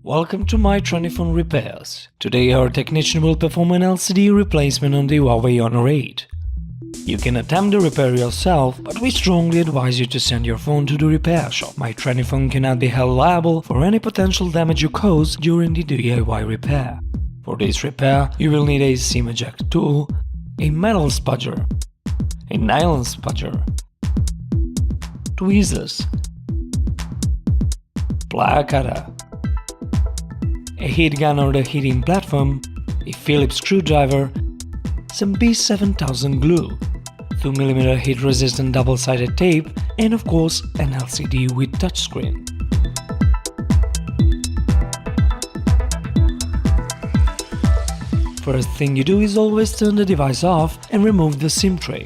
Welcome to my Troniphone Repairs. Today our technician will perform an LCD replacement on the Huawei Honor 8. You can attempt the repair yourself, but we strongly advise you to send your phone to the repair shop. My Troniphone cannot be held liable for any potential damage you cause during the DIY repair. For this repair, you will need a SIM ejector tool, a metal spudger, a nylon spudger, tweezers, plier cutter, a heat gun or the heating platform, a Phillips screwdriver, some B7000 glue, 2mm heat-resistant double-sided tape, and of course an LCD with touchscreen. First thing you do is always turn the device off and remove the SIM tray.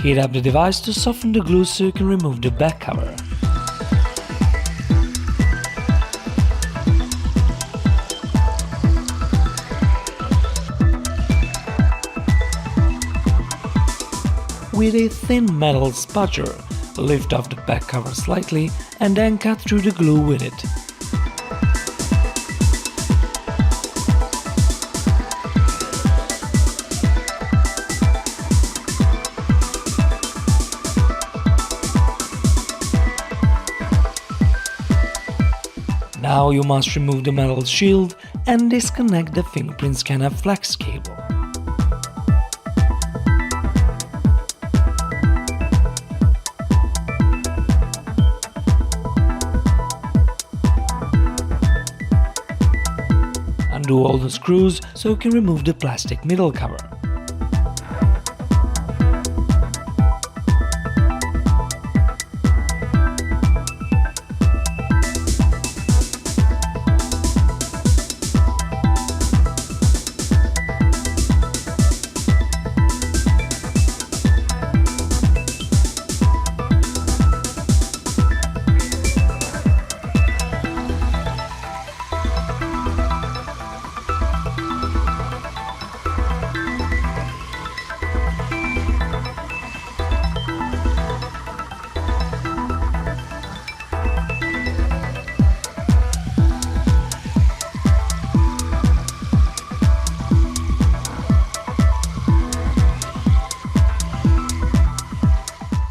Heat up the device to soften the glue so you can remove the back cover. With a thin metal spudger, lift off the back cover slightly and then cut through the glue with it. Now you must remove the metal shield and disconnect the fingerprint scanner flex cable. Undo all the screws so you can remove the plastic middle cover.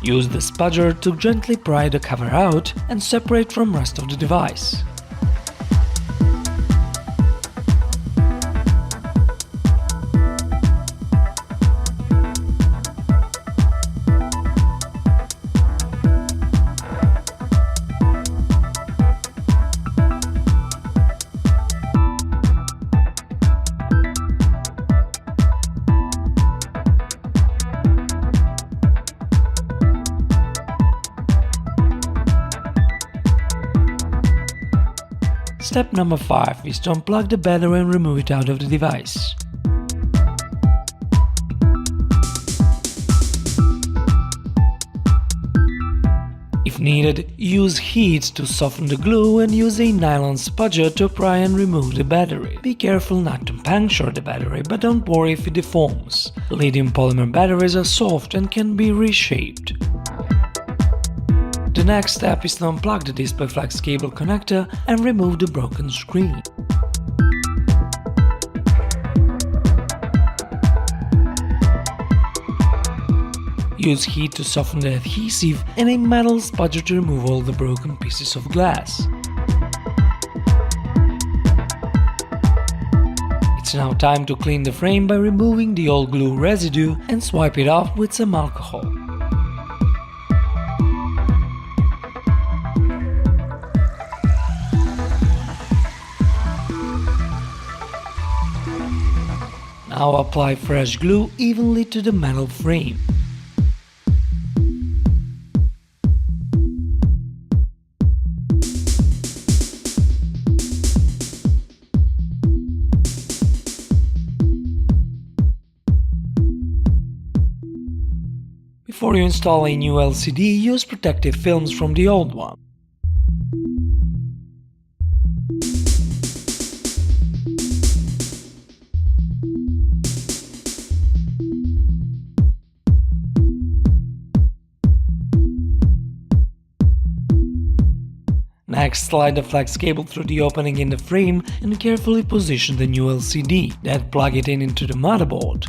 Use the spudger to gently pry the cover out and separate from rest of the device. Step number 5 is to unplug the battery and remove it out of the device. If needed, use heat to soften the glue and use a nylon spudger to pry and remove the battery. Be careful not to puncture the battery, but don't worry if it deforms. Lithium polymer batteries are soft and can be reshaped. The next step is to unplug the display flex cable connector and remove the broken screen. Use heat to soften the adhesive and a metal spudger to remove all the broken pieces of glass. It's now time to clean the frame by removing the old glue residue and swipe it off with some alcohol. Now apply fresh glue evenly to the metal frame. Before you install a new LCD, use protective films from the old one. Next, slide the flex cable through the opening in the frame and carefully position the new LCD, then plug it in into the motherboard.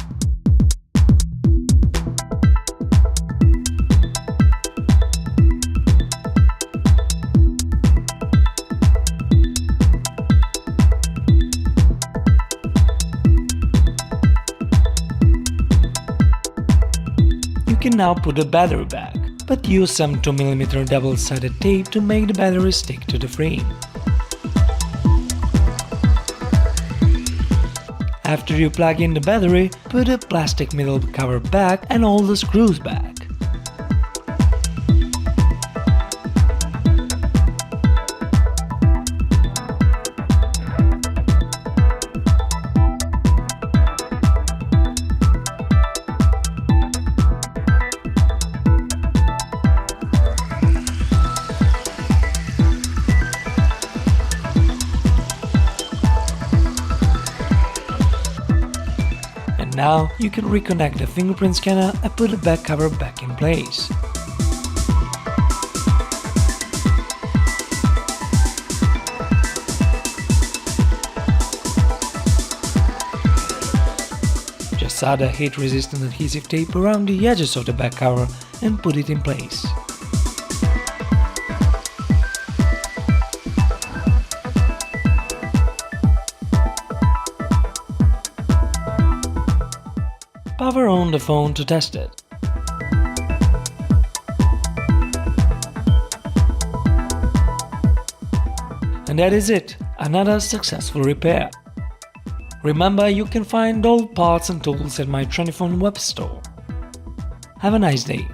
You can now put the battery back, but use some 2mm double-sided tape to make the battery stick to the frame. After you plug in the battery, put a plastic middle cover back and all the screws back. Now you can reconnect the fingerprint scanner and put the back cover back in place. Just add a heat-resistant adhesive tape around the edges of the back cover and put it in place. Power on the phone to test it. And that is it, another successful repair. Remember, you can find all parts and tools at my Troniphone web store. Have a nice day.